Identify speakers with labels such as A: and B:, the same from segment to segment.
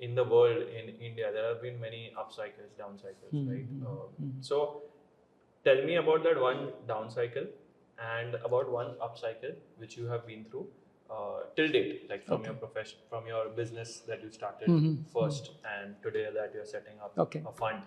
A: in the world, in India, there have been many up cycles, down cycles, right? So tell me about that one down cycle and about one up cycle which you have been through till date, like from your profession, from your business that you started first, and today that you're setting up a fund.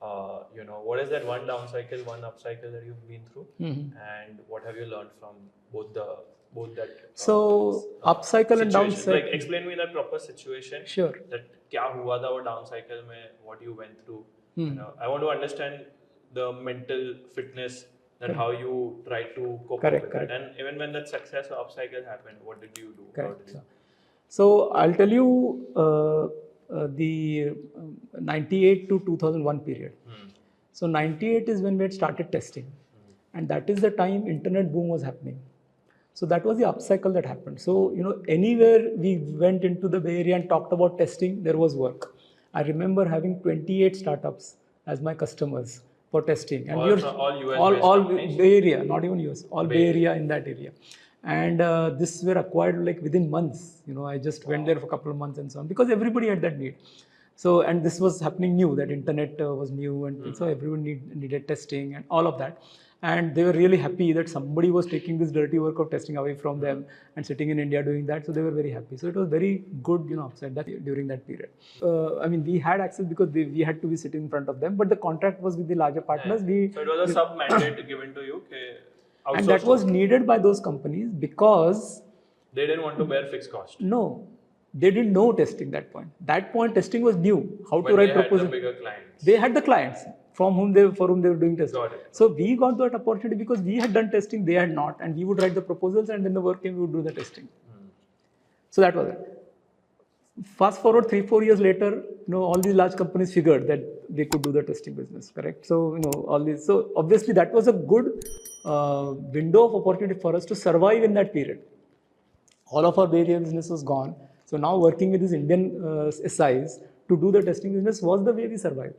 A: What is that one down cycle, one up cycle that you've been through, and what have you learned from both that?
B: So up cycle and down cycle.
A: Like explain me that proper situation.
B: Sure.
A: That क्या हुआ था वो down cycle में, what you went through. I want to understand the mental fitness, that how you try to cope up with it, and even when that success or up cycle happened, what did you do?
B: Correct. So I'll tell you the 98 to 2001 period. So 98 is when we had started testing, and that is the time internet boom was happening. So that was the upcycle that happened. So anywhere we went into the Bay Area and talked about testing, there was work. I remember having 28 startups as my customers for testing, and all Bay Area, not even US, all Bay Area in that area. And this were acquired like within months. I just went there for a couple of months and so on, because everybody had that need. So, and this was happening new, that internet was new, and so everyone needed testing and all of that. And they were really happy that somebody was taking this dirty work of testing away from them and sitting in India doing that. So they were very happy. So it was very good, upside that during that period. I mean, we had access because we had to be sitting in front of them, but the contract was with the larger partners.
A: So it was a sub mandate given to you.
B: And that was needed by those companies because
A: they didn't want to bear fixed cost.
B: No, they didn't know testing that point. That point testing was new. How to write proposals.
A: They had the bigger clients.
B: They had the clients for whom they were doing testing. So we got that opportunity because we had done testing, they had not, and we would write the proposals, and when the work came, we would do the testing. So that was it. Fast forward 3-4 years later, all these large companies figured that they could do the testing business, correct? So all these. So obviously that was a good window of opportunity for us to survive in that period. All of our Bay Area business was gone. So now working with these Indian SIs to do the testing business was the way we survived.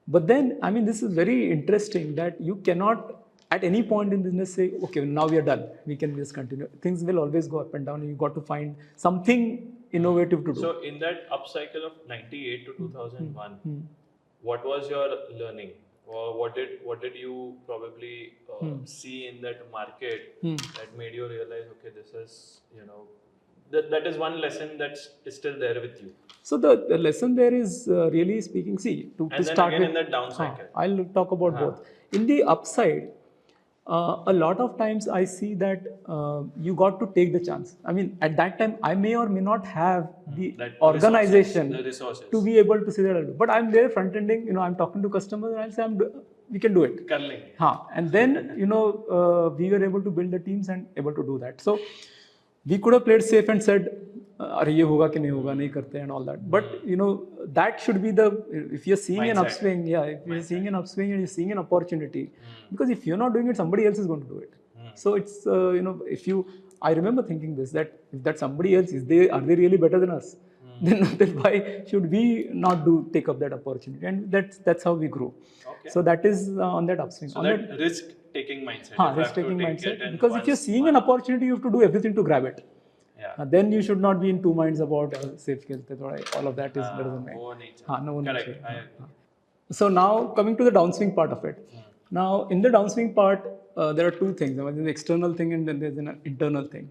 B: But then, I mean, this is very interesting that you cannot at any point in business say, okay, now we are done, we can just continue. Things will always go up and down, and you got to find something innovative to do.
A: So in that upcycle of 98 to 2001, what was your learning? Or what did you probably see in that market that made you realize, okay, this is, that is one lesson that is still there with you?
B: So the lesson there is really speaking, to start with,
A: in that down cycle.
B: I'll talk about both. In the upside, a lot of times I see that you got to take the chance. I mean, at that time, I may or may not have the organization
A: resources
B: to be able to say that I'll do. But I'm there front-ending, I'm talking to customers, and I'll say, we can do it. And then, we were able to build the teams and able to do that. So we could have played safe and said, अरे ये होगा कि नहीं होगा, नहीं करते and all that. But that should be if you're seeing an upswing, if you're seeing an upswing and you're seeing an opportunity, because if you're not doing it, somebody else is going to do it. So it's I remember thinking this, that if that somebody else are they really better than us? Then why should we not take up that opportunity? And that's how we grow. So that is on that upswing.
A: So that risk-taking mindset.
B: Risk-taking mindset. Because if you're seeing an opportunity, you have to do everything to grab it. Then you should not be in two minds about safe skills. All of that is better than mine. So now coming to the downswing part of it. Now in the downswing part, there are two things. There's an external thing and then there's an internal thing.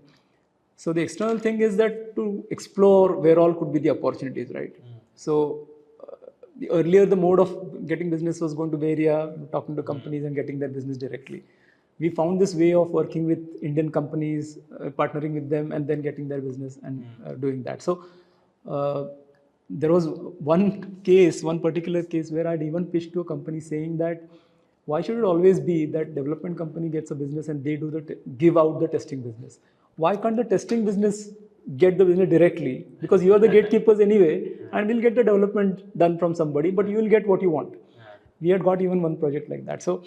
B: So the external thing is that to explore where all could be the opportunities, right? So earlier the mode of getting business was going to Bay Area, talking to companies and getting their business directly. We found this way of working with Indian companies, partnering with them, and then getting their business and doing that. So there was one particular case where I'd even pitched to a company saying that why should it always be that development company gets a business and they give out the testing business? Why can't the testing business get the business directly? Because you are the gatekeepers anyway, and we'll get the development done from somebody, but you will get what you want. We had got even one project like that. So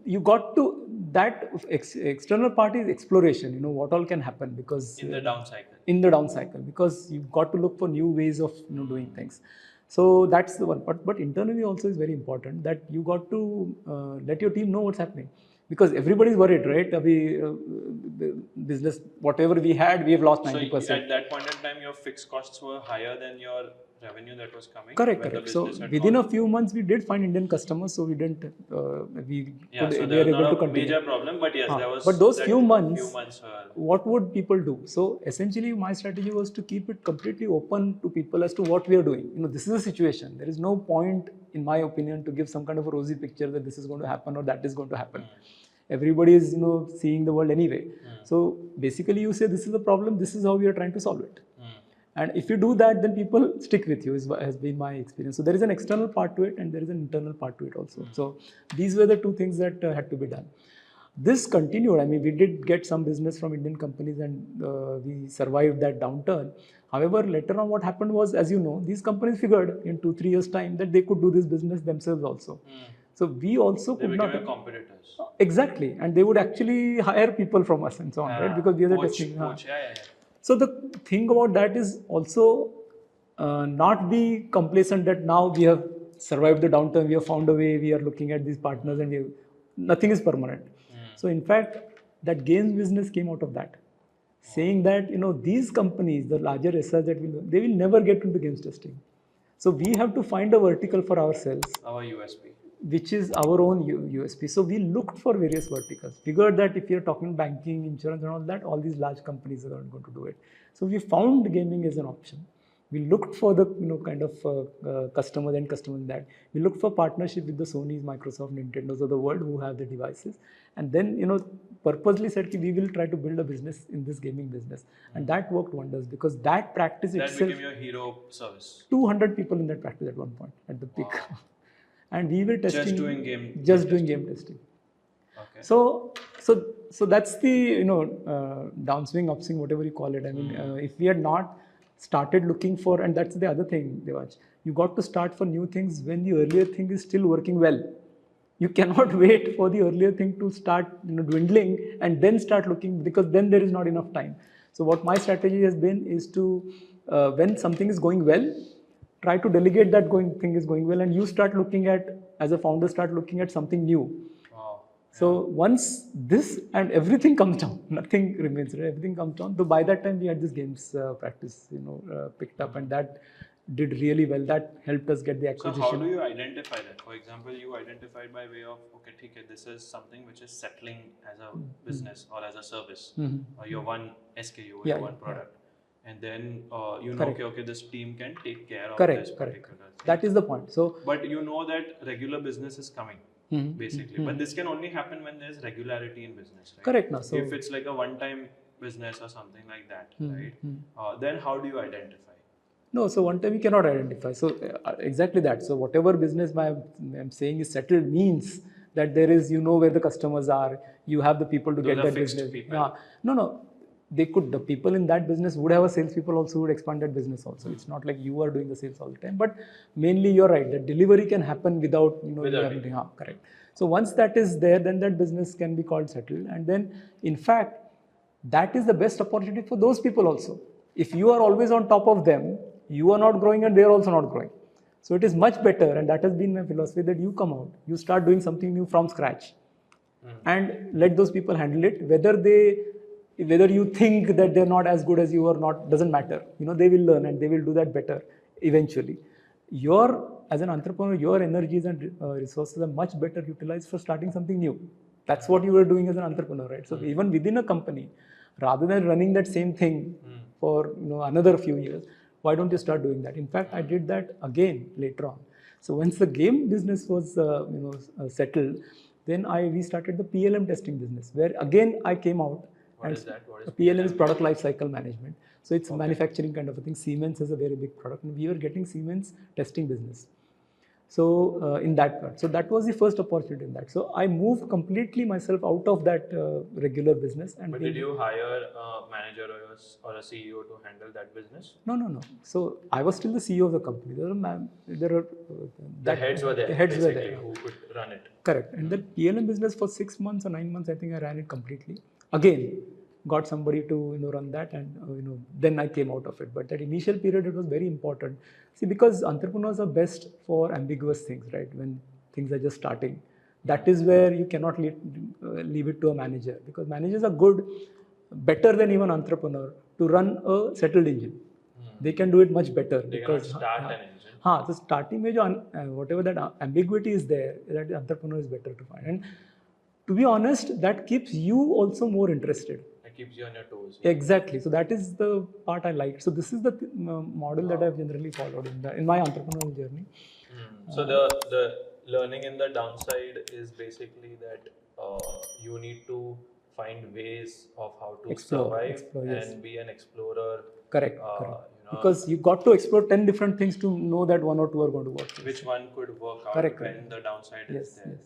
B: you got to, that external part is exploration, what all can happen, because
A: in the down cycle,
B: because you've got to look for new ways of doing things. So that's the one. But internally also is very important that you got to let your team know what's happening. Because everybody's worried, right? The business, whatever we had, we have lost 90%.
A: So at that point in time, your fixed costs were higher than your revenue that was coming?
B: Correct. So within a few months, we did find Indian were able to continue.
A: Major problem, but yes, there was.
B: But those few months what would people do? So essentially, my strategy was to keep it completely open to people as to what we are doing. This is a situation. There is no point, in my opinion, to give some kind of a rosy picture that this is going to happen or that is going to happen. Everybody is, seeing the world anyway. So basically, you say this is the problem. This is how we are trying to solve it. And if you do that, then people stick with you, has been my experience. So there is an external part to it and there is an internal part to it also. So these were the two things that had to be done. This continued. I mean, we did get some business from Indian companies and we survived that downturn. However, later on what happened was, as you know, these companies figured in 2-3 years' time that they could do this business themselves also. So we also could not...
A: They became competitors.
B: Exactly. And they would actually hire people from us and so on, right? Because we are the testing. So the thing about that is also not be complacent that now we have survived the downturn, we have found a way, we are looking at these partners and nothing is permanent. So in fact, that games business came out of that. Saying that, these companies, the larger SaaS that they will never get into games testing. So we have to find a vertical for ourselves.
A: Our USP.
B: Which is our own USP. So we looked for various verticals. Figured that if you're talking banking, insurance and all that, all these large companies are going to do it. So we found gaming as an option. We looked for the kind of customers and customers in that. We looked for partnership with the Sonys, Microsoft, Nintendos of the world who have the devices. And then, purposely said we will try to build a business in this gaming business. And that worked wonders because that practice itself...
A: That became your hero service.
B: 200 people in that practice at one point, at the peak. Wow. And we were testing...
A: Just doing game
B: testing. Okay. So that's the, downswing, upswing, whatever you call it. I mean, if we had not started looking for, and that's the other thing, Devansh, you got to start for new things when the earlier thing is still working well. You cannot wait for the earlier thing to start dwindling and then start looking, because then there is not enough time. So what my strategy has been is to, when something is going well, try to delegate that thing is going well, and you start looking at, as a founder, start looking at something new. Wow. So once this and everything comes down, nothing remains, right? Everything comes down. So by that time we had this games practice, picked up, and that did really well. That helped us get the acquisition.
A: So how do you identify that? For example, you identified by way of, okay, this is something which is settling as a business or as a service, or your one SKU, your one product. And then okay, this team can take care of this particular thing.
B: That is the point. So,
A: but you know that regular business is coming, basically. But this can only happen when there's regularity in business, right?
B: Correct. No, so
A: if it's like a one-time business or something like that, right? Then how do you identify?
B: No, so one time you cannot identify. So exactly that. So whatever business I'm saying is settled means that there is, where the customers are, you have the people to get that business.
A: People.
B: No. The people in that business would have a salespeople also, would expand that business also. It's not like you are doing the sales all the time, but mainly you're right, that delivery can happen without, correct. So once that is there, then that business can be called settled. And then in fact, that is the best opportunity for those people also. If you are always on top of them, you are not growing and they are also not growing. So it is much better, and that has been my philosophy, that you come out, you start doing something new from scratch and let those people handle it. Whether you think that they're not as good as you or not, doesn't matter. They will learn and they will do that better eventually. As an entrepreneur, your energies and resources are much better utilized for starting something new. That's what you were doing as an entrepreneur, right? So even within a company, rather than running that same thing for another few years, why don't you start doing that? In fact, I did that again later on. So once the game business was settled, then we started the PLM testing business, where again I came out.
A: What is that?
B: PLM is product lifecycle management. So it's manufacturing kind of a thing. Siemens is a very big product, and we were getting Siemens testing business. So in that part, so that was the first opportunity in that. So I moved completely myself out of that regular business.
A: But did you hire a manager or a CEO to handle that business?
B: No. So I was still the CEO of the company.
A: The heads were there.
B: The heads were there
A: who could run it.
B: Correct. And the PLM business for 6 months or 9 months, I think I ran it completely. Again, got somebody to run that, and then I came out of it. But that initial period, it was very important. See, because entrepreneurs are best for ambiguous things, right? When things are just starting, That is where you cannot leave it to a manager, because managers are good, better than even entrepreneur, to run a settled engine. They can do it much better.
A: They cannot start an engine.
B: So starting में whatever that ambiguity is there, that the entrepreneur is better to find. And to be honest, that keeps you also more interested.
A: It keeps you on your toes.
B: Exactly. So that is the part I liked. So this is the model that I've generally followed in my entrepreneurial journey.
A: So the learning in the downside is basically that you need to find ways of how to survive and be an explorer.
B: Correct. Because you got to explore 10 different things to know that 1 or 2 are going to work.
A: Which one could work out when the downside is there.